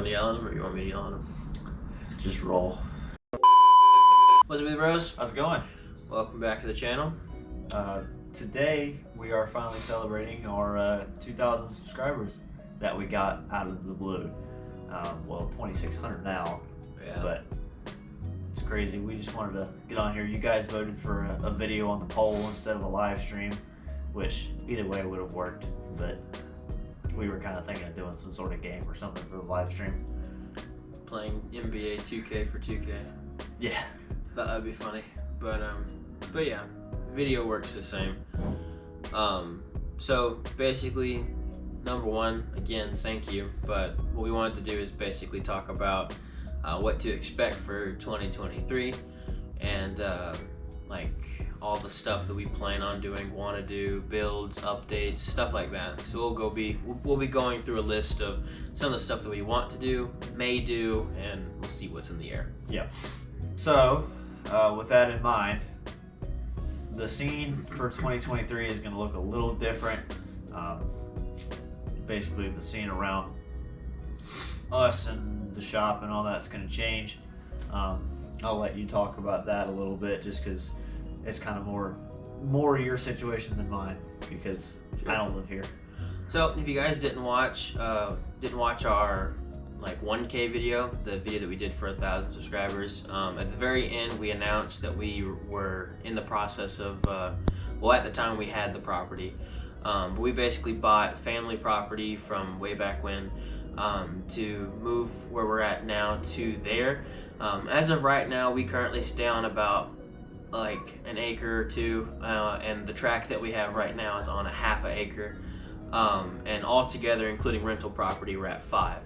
want to yell at him, or you want me to yell at him? Just roll. What's up, Wheeler Bros? How's it going? Welcome back to the channel. Today we are finally celebrating our 2,000 subscribers that we got out of the blue. Well, 2,600 now, Yeah. but it's crazy. We just wanted to get on here. You guys voted for a video on the poll instead of a live stream, which either way would have worked, but we were kind of thinking of doing some sort of game or something for the live stream. Playing NBA 2K for 2K. Yeah. That would be funny. But yeah, video works the same. So basically, number one, again, thank you. But what we wanted to do is basically talk about what to expect for 2023 and like all the stuff that we plan on doing, want to do, builds, updates, stuff like that. So we'll be going through a list of some of the stuff that we want to do, may do, and we'll see what's in the air. Yeah. So, with that in mind, the scene for 2023 is going to look a little different. Basically, the scene around us and the shop and all that's going to change. I'll let you talk about that a little bit, just because it's kind of more your situation than mine, because Sure. I don't live here. So if you guys didn't watch our like 1K video, the video that we did for 1,000 subscribers, at the very end we announced that we were in the process of, well, at the time we had the property, but we basically bought family property from way back when, to move where we're at now to there. As of right now, we currently stay on about like an acre or two, and the tract that we have right now is on a half an acre, and altogether, including rental property, we're at 5.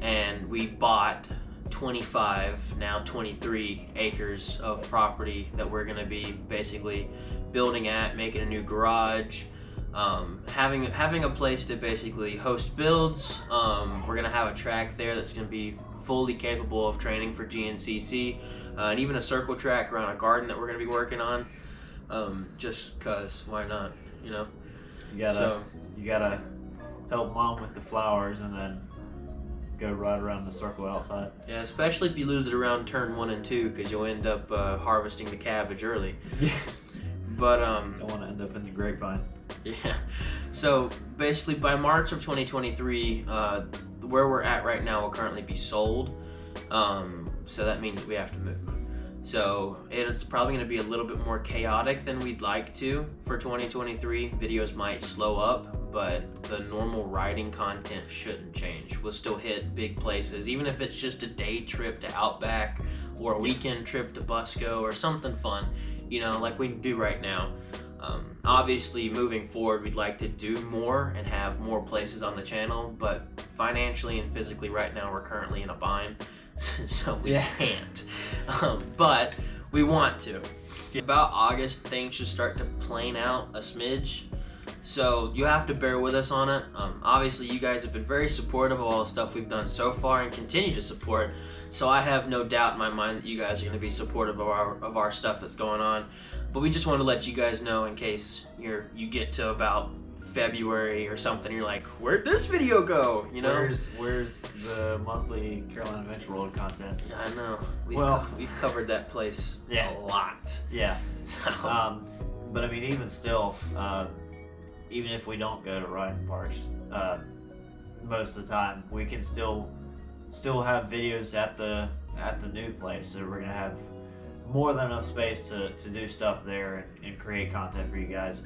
And we bought 25, now 23 acres of property that we're going to be basically building at, making a new garage, having a place to basically host builds. We're going to have a track there that's going to be fully capable of training for GNCC, and even a circle track around a garden that we're going to be working on, just cause why not, you know? You gotta help mom with the flowers and then go right around the circle outside. Yeah, especially if you lose it around turn 1 and 2, because you'll end up harvesting the cabbage early. Yeah. But Don't want to end up in the grapevine. yeah. So basically, by March of 2023, where we're at right now will currently be sold. So that means we have to move. So it's probably going to be a little bit more chaotic than we'd like to for 2023. Videos might slow up, but the normal riding content shouldn't change. We'll still hit big places, even if it's just a day trip to Outback or a weekend trip to Busco or something fun, you know, like we do right now. Obviously, moving forward, we'd like to do more and have more places on the channel, but financially and physically right now, we're currently in a bind, so we can't. But we want to. About August, things should start to plane out a smidge, so you have to bear with us on it. Obviously, you guys have been very supportive of all the stuff we've done so far and continue to support, so I have no doubt in my mind that you guys are going to be supportive of our stuff that's going on. But we just want to let you guys know, in case you get to about February or something, you're like, where'd this video go? You know, where's the monthly Carolina Adventure World content? Yeah, I know. We've covered that place Yeah. a lot. Yeah. But I mean, even still, even if we don't go to riding parks, most of the time we can still have videos at the new place. So we're gonna have more than enough space to do stuff there and create content for you guys.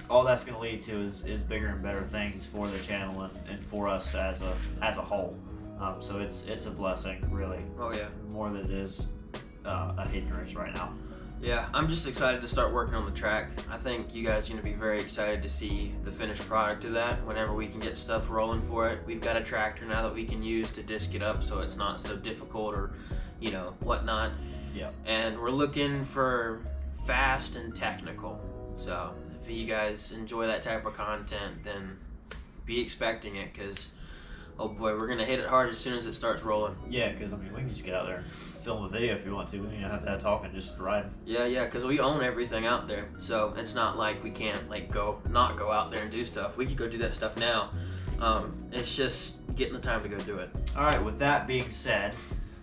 All that's going to lead to is bigger and better things for the channel and for us as a whole. So it's a blessing, really. Oh yeah. More than it is a hindrance right now. Yeah, I'm just excited to start working on the track. I think you guys are going to be very excited to see the finished product of that whenever we can get stuff rolling for it. We've got a tractor now that we can use to disc it up so it's not so difficult or, you know, whatnot. Yeah. And we're looking for fast and technical. So if you guys enjoy that type of content, then be expecting it, because oh boy, we're gonna hit it hard as soon as it starts rolling. Yeah, because I mean, we can just get out there and film a video if you want to. We don't have to have talking, just ride. Yeah, because we own everything out there, so it's not like we can't like not go out there and do stuff. We could go do that stuff now. It's just getting the time to go do it. All right, with that being said,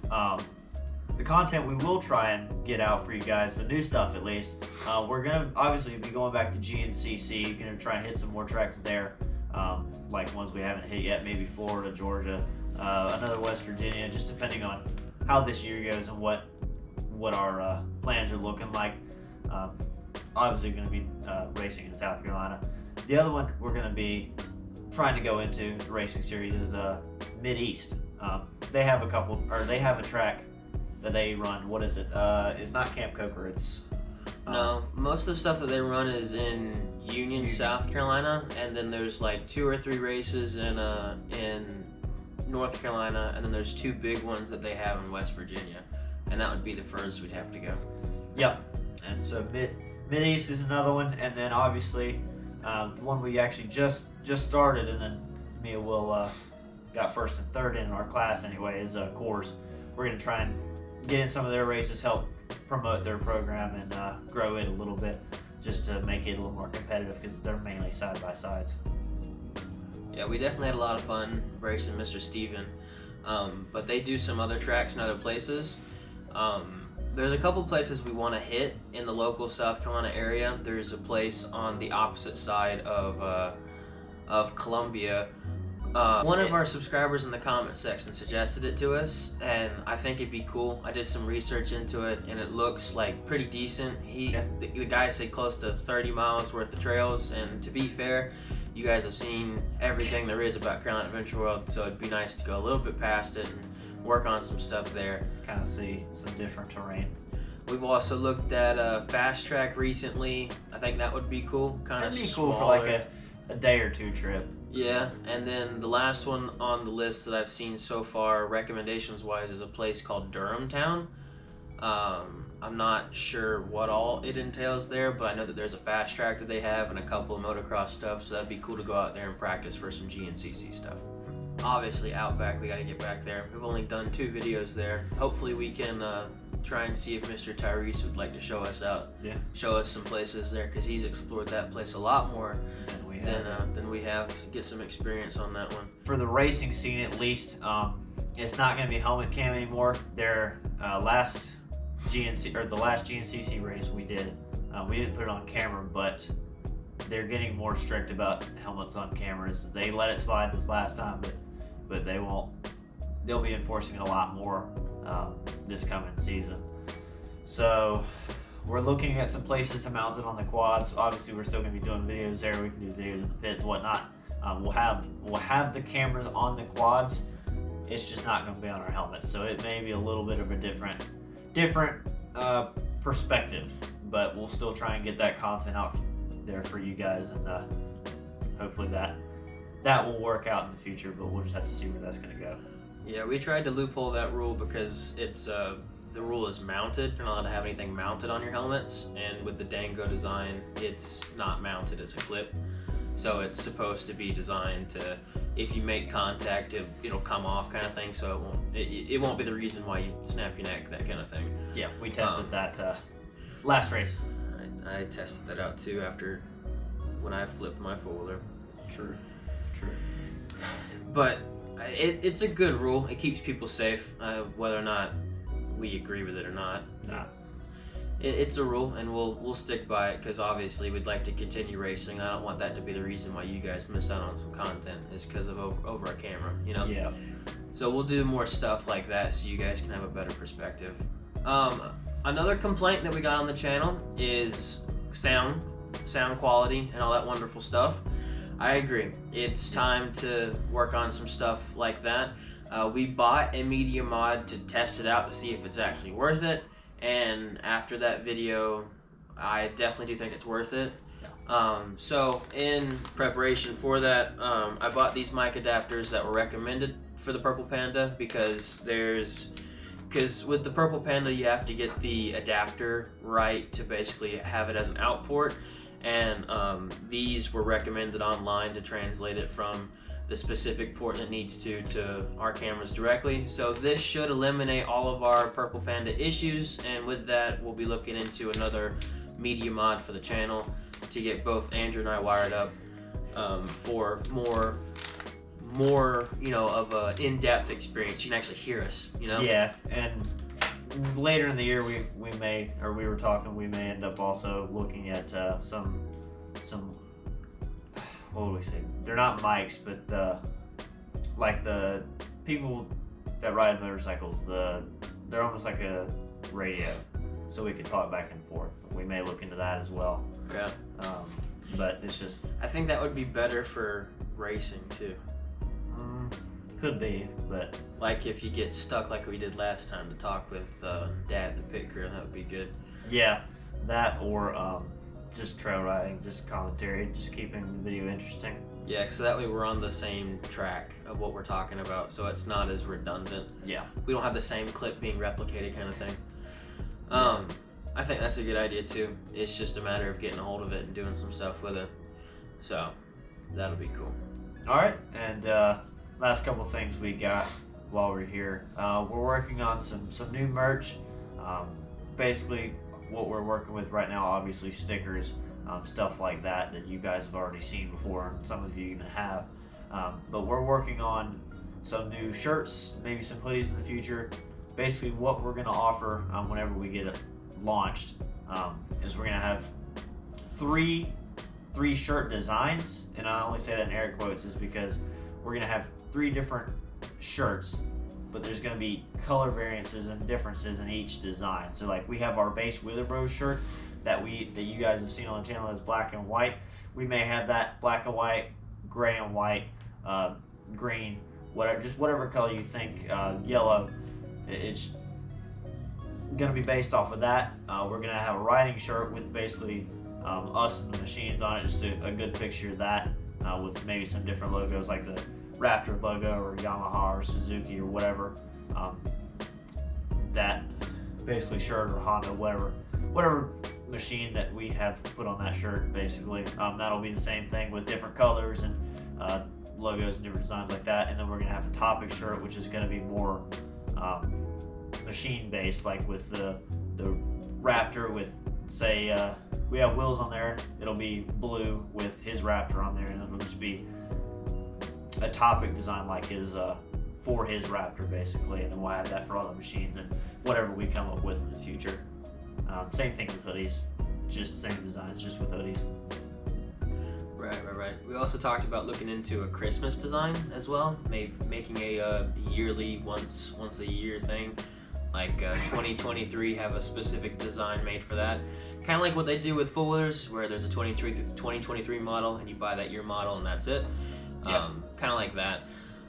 the content we will try and get out for you guys, the new stuff at least, we're going to obviously be going back to GNCC, going to try and hit some more tracks there, like ones we haven't hit yet, maybe Florida, Georgia, another West Virginia, just depending on how this year goes and what our plans are looking like. Obviously going to be racing in South Carolina. The other one we're going to be trying to go into the racing series is Mid-East. They have a track that they run. What is it? It's not Camp Coker. It's no. Most of the stuff that they run is in Union, South Carolina, and then there's like 2 or 3 races in North Carolina, and then there's 2 big ones that they have in West Virginia, and that would be the furthest we'd have to go. Yep. And so Mid-East is another one, and then obviously one we actually just started, and then me and Will got first and third in our class anyway, is Coors. We're going to try and get in some of their races, help promote their program, and grow it a little bit, just to make it a little more competitive, because they're mainly side-by-sides. Yeah, we definitely had a lot of fun racing Mr. Steven, but they do some other tracks in other places. There's a couple places we want to hit in the local South Carolina area. There's a place on the opposite side of Columbia. One of our subscribers in the comment section suggested it to us, and I think it'd be cool. I did some research into it, and it looks like pretty decent. The guy said close to 30 miles worth of trails, and to be fair, you guys have seen everything there is about Carolina Adventure World, so it'd be nice to go a little bit past it and work on some stuff there. Kind of see some different terrain. We've also looked at Fast Track recently. I think that would be cool. That'd be cool for like a day or 2 trip. Yeah, and then the last one on the list that I've seen so far, recommendations-wise, is a place called Durham Town. I'm not sure what all it entails there, but I know that there's a fast track that they have and a couple of motocross stuff, so that'd be cool to go out there and practice for some GNCC stuff. Obviously, Outback, we got to get back there. We've only done 2 videos there. Hopefully we can try and see if Mr. Tyrese would like to show us out. Yeah. Show us some places there, because he's explored that place a lot more than we have. Get some experience on that one. For the racing scene, at least, it's not going to be helmet cam anymore. Their last GNCC race we did, we didn't put it on camera, but they're getting more strict about helmets on cameras. They let it slide this last time, but they won't. They'll be enforcing it a lot more this coming season. So we're looking at some places to mount it on the quads. Obviously, we're still going to be doing videos there. We can do videos in the pits and whatnot. We'll have the cameras on the quads. It's just not going to be on our helmets, so it may be a little bit of a different perspective. But we'll still try and get that content out there for you guys, and hopefully that will work out in the future. But we'll just have to see where that's going to go. Yeah, we tried to loophole that rule because it's the rule is mounted. You're not allowed to have anything mounted on your helmets, and with the Dango design, it's not mounted, it's a clip. So it's supposed to be designed to, if you make contact, it'll come off kind of thing, so it won't be the reason why you snap your neck, that kind of thing. Yeah, we tested that last race. I tested that out too after when I flipped my four-wheeler. True. But it's a good rule. It keeps people safe, whether or not we agree with it or not. Nah. It's a rule, and we'll stick by it, because obviously we'd like to continue racing. I don't want that to be the reason why you guys miss out on some content, is because of over a camera, you know? Yeah. So we'll do more stuff like that so you guys can have a better perspective. Another complaint that we got on the channel is sound quality and all that wonderful stuff. I agree. It's time to work on some stuff like that. We bought a media mod to test it out to see if it's actually worth it. And after that video, I definitely do think it's worth it. Yeah. So in preparation for that, I bought these mic adapters that were recommended for the Purple Panda, because with the Purple Panda you have to get the adapter right to basically have it as an out port, and these were recommended online to translate it from the specific port it needs to our cameras directly. So this should eliminate all of our Purple Panda issues, and with that we'll be looking into another media mod for the channel to get both Andrew and I wired up for more more, of a in-depth experience. You can actually hear us, Yeah, and later in the year we may end up also looking at some what would we say? They're not mics, but like the people that ride motorcycles, they're almost like a radio, so we can talk back and forth. We may look into that as well. Yeah. But it's just, I think that would be better for racing too. Could be, but like if you get stuck like we did last time to talk with Dad, the pit crew, that would be good. Yeah, that or just trail riding, just commentary, just keeping the video interesting. Yeah, so that way we're on the same track of what we're talking about, so it's not as redundant. Yeah. We don't have the same clip being replicated kind of thing. I think that's a good idea too. It's just a matter of getting a hold of it and doing some stuff with it. So that'll be cool. All right, and last couple things we got while we're here. We're working on some new merch. Basically, what we're working with right now, obviously stickers, stuff like that you guys have already seen before, and some of you even have. But we're working on some new shirts, maybe some hoodies in the future. Basically, what we're going to offer whenever we get it launched is we're going to have three shirt designs, and I only say that in air quotes is because we're going to have 3 different shirts, but there's going to be color variances and differences in each design. So like we have our base Wheeler Bros shirt that you guys have seen on the channel as black and white. We may have that black and white, gray and white, green, whatever color you think, yellow. It's going to be based off of that. We're going to have a riding shirt with basically us and the machines on it, just a good picture of that, with maybe some different logos like the Raptor logo or Yamaha or Suzuki or whatever. That basically shirt or Honda, whatever machine that we have put on that shirt, basically. That'll be the same thing with different colors and logos and different designs like that. And then we're going to have a topic shirt, which is going to be more machine based, like with the Raptor with, say, we have wheels on there. It'll be blue with his Raptor on there, and it'll just be a topic design like his for his Raptor, basically. And then we'll have that for all the machines and whatever we come up with in the future. Same thing with hoodies, just the same designs, just with hoodies. Right. We also talked about looking into a Christmas design as well, maybe making a yearly, once a year thing. Like 2023, have a specific design made for that. Kind of like what they do with four-wheelers, where there's a 2023 model and you buy that year model and that's it. Yep. Kind of like that.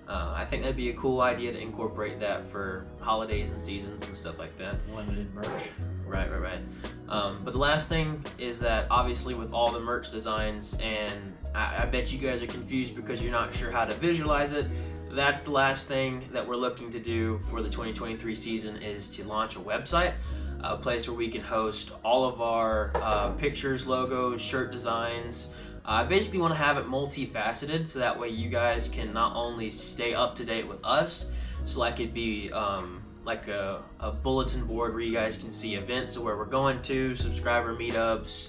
I think that'd be a cool idea to incorporate that for holidays and seasons and stuff like that. Limited merch. Right. But the last thing is that obviously with all the merch designs, and I bet you guys are confused because you're not sure how to visualize it. That's the last thing that we're looking to do for the 2023 season, is to launch a website, a place where we can host all of our pictures, logos, shirt designs. I basically want to have it multifaceted, so that way you guys can not only stay up to date with us, so like it'd be like a bulletin board where you guys can see events of where we're going to, subscriber meetups,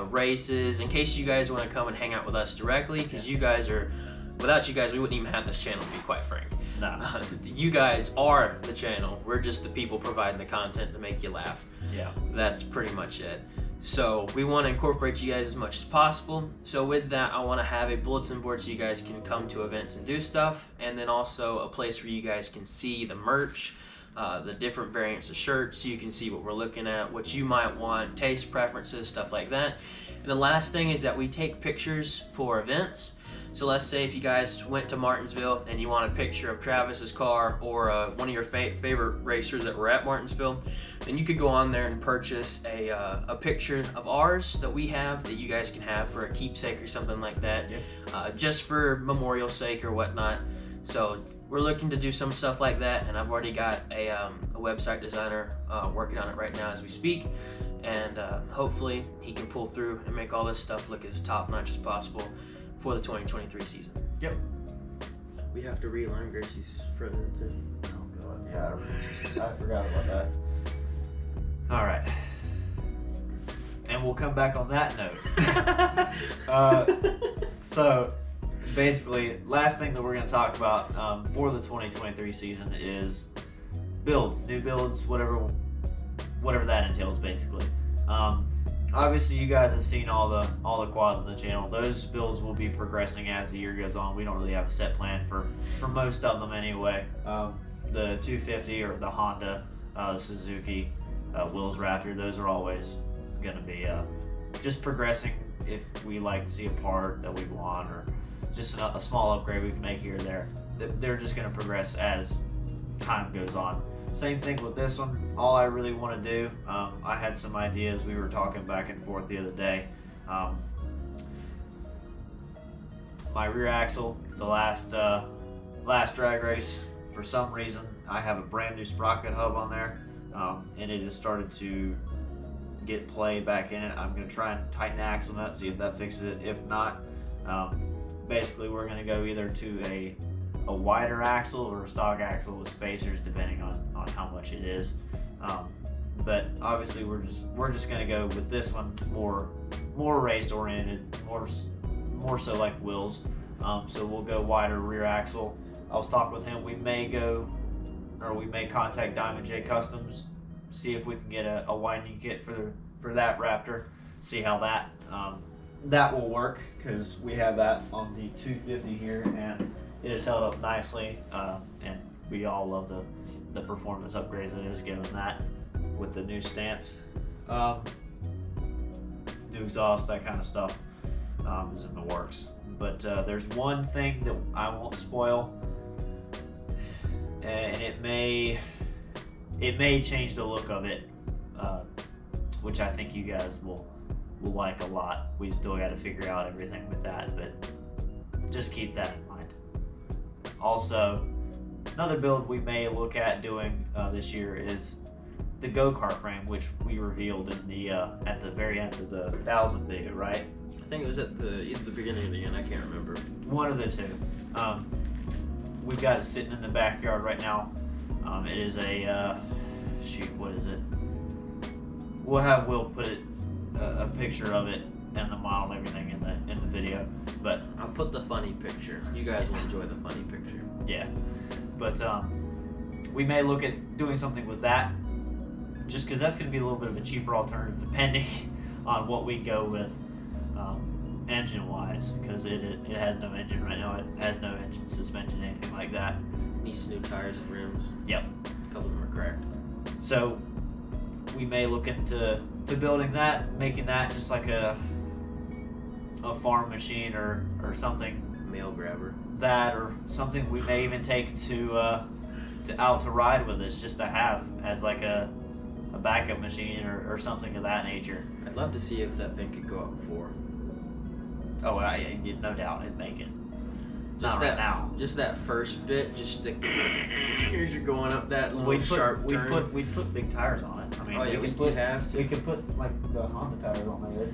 races, in case you guys want to come and hang out with us directly, because you guys are, without you guys we wouldn't even have this channel, to be quite frank. No. You guys are the channel. We're just the people providing the content to make you laugh. Yeah. That's pretty much it. So we want to incorporate you guys as much as possible. So with that, I want to have a bulletin board so you guys can come to events and do stuff, and then also a place where you guys can see the merch, the different variants of shirts, so you can see what we're looking at, what you might want, taste preferences, stuff like that. And the last thing is that we take pictures for events. So let's say if you guys went to Martinsville and you want a picture of Travis's car or one of your favorite racers that were at Martinsville, then you could go on there and purchase a picture of ours that we have, that you guys can have for a keepsake or something like that, just for memorial sake or whatnot. So we're looking to do some stuff like that, and I've already got a website designer working on it right now as we speak, and hopefully he can pull through and make all this stuff look as top-notch as possible for the 2023 season. Yep. We have to realign Gracie's front end too. Oh god, yeah, I forgot about that. All right, and we'll come back on that note. So basically, last thing that we're going to talk about for the 2023 season is builds, new builds, whatever that entails, basically. Obviously, you guys have seen all the quads on the channel. Those builds will be progressing as the year goes on. We don't really have a set plan for most of them anyway. The 250 or the Honda, the Suzuki, Will's Raptor, those are always going to be just progressing. If we like see a part that we want or just a small upgrade we can make here or there, they're just going to progress as time goes on. Same thing with this one. All I really want to do, I had some ideas. We were talking back and forth the other day. My rear axle, the last drag race, for some reason, I have a brand new sprocket hub on there, and it has started to get play back in it. I'm going to try and tighten the axle nut, see if that fixes it. If not, basically we're going to go either to a wider axle or a stock axle with spacers, depending on how much it is. But obviously we're just going to go with this one more race oriented, more so like Will's. So we'll go wider rear axle. I'll talk with him. We may contact Diamond J Customs, see if we can get a winding kit for that Raptor, see how that will work, because we have that on the 250 here and it has held up nicely, and we all love the performance upgrades that it has given that with the new stance, new exhaust, that kind of stuff is in the works. But there's one thing that I won't spoil, and it may change the look of it, which I think you guys will like a lot. We still got to figure out everything with that, but just keep that in mind. Also, another build we may look at doing this year is the go-kart frame, which we revealed in the at the very end of the 1000 video, right? I think it was at either the beginning or the end. I can't remember. One of the two. We've got it sitting in the backyard right now. It is a what is it? We'll have Will put a picture of it and the model and everything in the video. But I'll put the funny picture. You guys will enjoy the funny picture. Yeah, but we may look at doing something with that, just because that's going to be a little bit of a cheaper alternative, depending on what we go with engine-wise, because it has no engine right now. It has no engine, suspension, anything like that. Needs new tires and rims. Yep. A couple of them are cracked. So we may look into building that, making that just like a farm machine or something. Mail grabber. That or something we may even take to out to ride with us, just to have as like a backup machine or something of that nature. I'd love to see if that thing could go up 4. Oh, no doubt it'd make it. Just Not that right now. Just that first bit, just the as you're going up that little sharp turn. We'd put big tires on it. I mean, you'd have to. We could put like the Honda tires on there.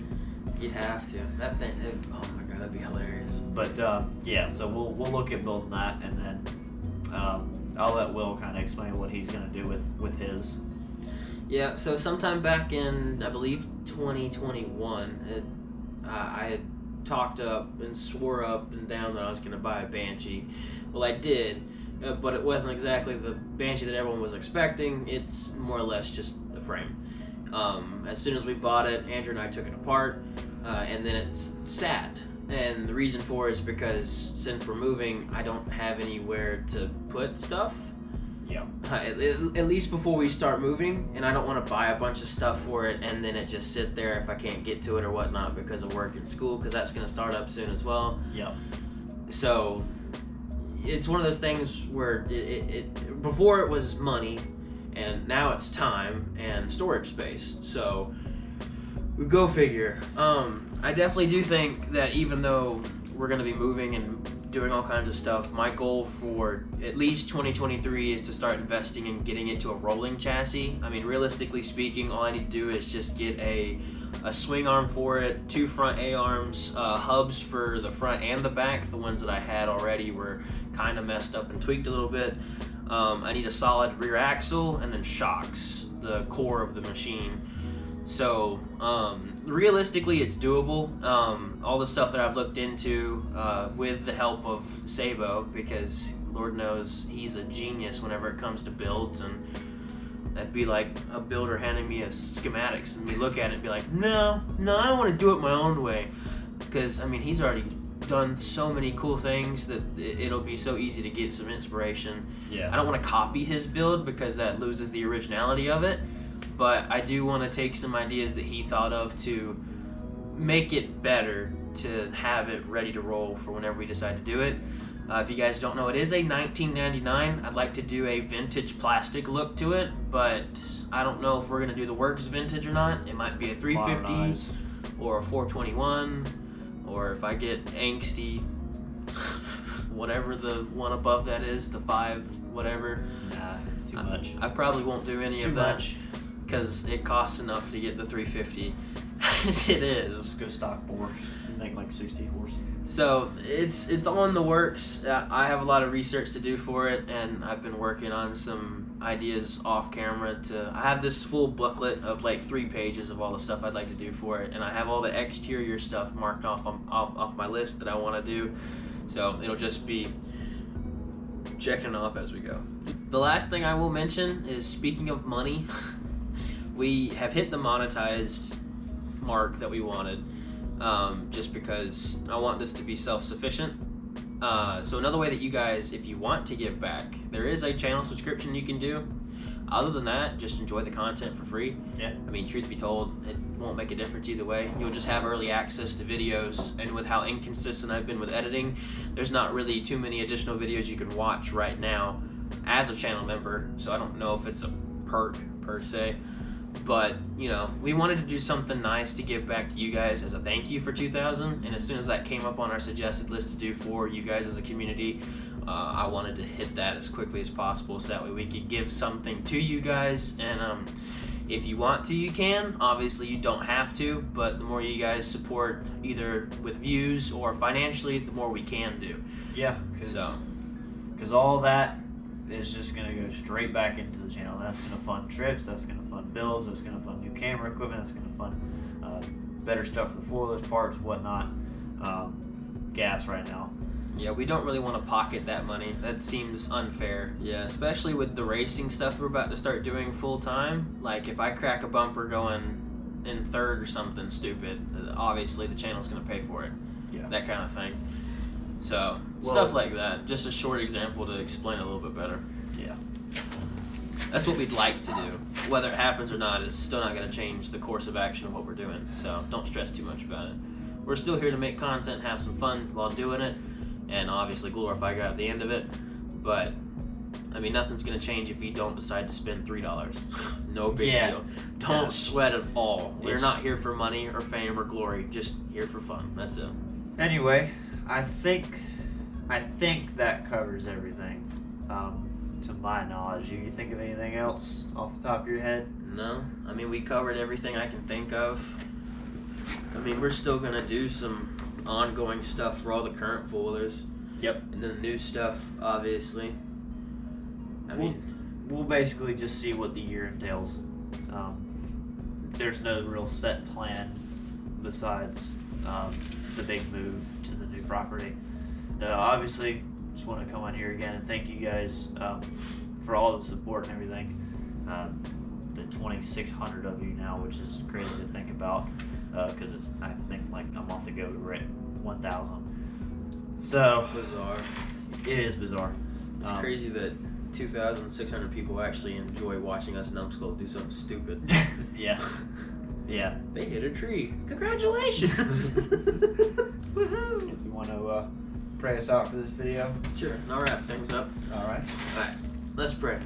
You'd have to. That thing. Oh my god, that'd be hilarious. But yeah, so we'll look at building that, and then I'll let Will kind of explain what he's gonna do with his. Yeah. So sometime back in, I believe, 2021, I had talked up and swore up and down that I was going to buy a Banshee. Well, I did, but it wasn't exactly the Banshee that everyone was expecting. It's more or less just a frame. As soon as we bought it, Andrew and I took it apart, and then it's sat. And the reason for it is because since we're moving, I don't have anywhere to put stuff. Yeah. At least before we start moving, and I don't want to buy a bunch of stuff for it and then it just sit there if I can't get to it or whatnot because of work and school, because that's going to start up soon as well. Yep. So it's one of those things where it before it was money, and now it's time and storage space. So go figure. I definitely do think that even though we're going to be moving and doing all kinds of stuff, my goal for at least 2023 is to start investing in getting it to a rolling chassis. I mean, realistically speaking, all I need to do is just get a swing arm for it, 2 front A-arms, hubs for the front and the back. The ones that I had already were kind of messed up and tweaked a little bit. I need a solid rear axle and then shocks, the core of the machine. So realistically, it's doable. All the stuff that I've looked into with the help of Sabo, because Lord knows he's a genius whenever it comes to builds, and that'd be like a builder handing me a schematics and me look at it and be like, no, I want to do it my own way, because I mean he's already done so many cool things that it'll be so easy to get some inspiration. Yeah. I don't want to copy his build because that loses the originality of it, but I do want to take some ideas that he thought of to make it better, to have it ready to roll for whenever we decide to do it. If you guys don't know, it is a 1999. I'd like to do a vintage plastic look to it, but I don't know if we're going to do the works vintage or not. It might be a 350 Modernized. or a 421, or if I get angsty, whatever the one above that is, the 5 whatever. Nah, too much. I probably won't do any Too of that much. because it costs enough to get the 350 as it is. Let's go stock bore. Make like 60 horse. So it's on the works. I have a lot of research to do for it, and I've been working on some ideas off camera. I have this full booklet of like 3 pages of all the stuff I'd like to do for it, and I have all the exterior stuff marked off my list that I want to do. So it'll just be checking off as we go. The last thing I will mention is, speaking of money, we have hit the monetized mark that we wanted. Just because I want this to be self-sufficient. So another way that you guys, if you want to give back, there is a channel subscription you can do. Other than that, just enjoy the content for free. Yeah. I mean, truth be told, it won't make a difference either way. You'll just have early access to videos, and with how inconsistent I've been with editing, there's not really too many additional videos you can watch right now as a channel member, so I don't know if it's a perk per se. But, you know, we wanted to do something nice to give back to you guys as a thank you for 2000, and as soon as that came up on our suggested list to do for you guys as a community, I wanted to hit that as quickly as possible so that way we could give something to you guys. And if you want to, you can. Obviously, you don't have to, but the more you guys support, either with views or financially, the more we can do. Yeah, because all that is just going to go straight back into the channel. That's going to fund trips, that's going to fund builds, that's going to fund new camera equipment, that's going to fund better stuff for the four-wheelers, parts, whatnot. Gas right now. Yeah, we don't really want to pocket that money. That seems unfair. Yeah, especially with the racing stuff we're about to start doing full time. Like, if I crack a bumper going in third or something stupid, obviously the channel's going to pay for it. Yeah. That kind of thing. So, stuff like that. Just a short example to explain a little bit better. Yeah. That's what we'd like to do. Whether it happens or not is still not going to change the course of action of what we're doing. So, don't stress too much about it. We're still here to make content, have some fun while doing it, and obviously glorify God at the end of it. But, I mean, nothing's going to change if you don't decide to spend $3. No big deal. Don't sweat at all. We're not here for money or fame or glory. Just here for fun. That's it. Anyway, I think that covers everything. To my knowledge, you think of anything else off the top of your head? No. I mean, we covered everything I can think of. I mean, we're still going to do some ongoing stuff for all the current foolers. Yep. And then the new stuff, obviously. We'll basically just see what the year entails. There's no real set plan besides the big move to the new property. Obviously, just want to come on here again and thank you guys for all the support and everything. The 2,600 of you now, which is crazy to think about, because it's, I think, like a month ago we were at 1,000. So Bizarre. it is bizarre. It's crazy that 2,600 people actually enjoy watching us numbskulls do something stupid. Yeah. Yeah. They hit a tree. Congratulations! Woohoo! You want to pray us out for this video? Sure. I'll wrap things up. Alright. Alright. Let's pray.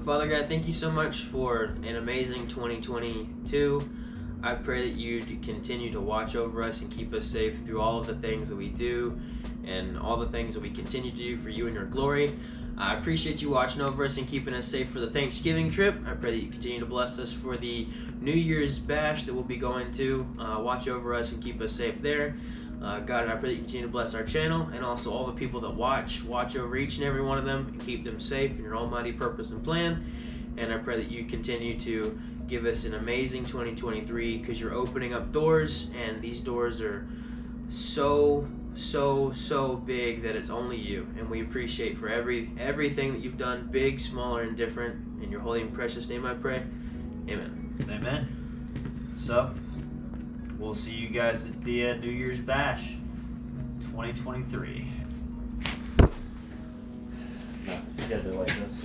Father God, thank you so much for an amazing 2022. I pray that you continue to watch over us and keep us safe through all of the things that we do and all the things that we continue to do for you and your glory. I appreciate you watching over us and keeping us safe for the Thanksgiving trip. I pray that you continue to bless us for the New Year's bash that we'll be going to. Watch over us and keep us safe there. God, and I pray that you continue to bless our channel and also all the people that watch over each and every one of them and keep them safe in your almighty purpose and plan. and I pray that you continue to give us an amazing 2023, because you're opening up doors, and these doors are so big that it's only you, and we appreciate for everything that you've done, big, small, or indifferent. In your holy and precious name I pray, amen. Amen. So, we'll see you guys at the New Year's Bash 2023. No, you gotta do it like this.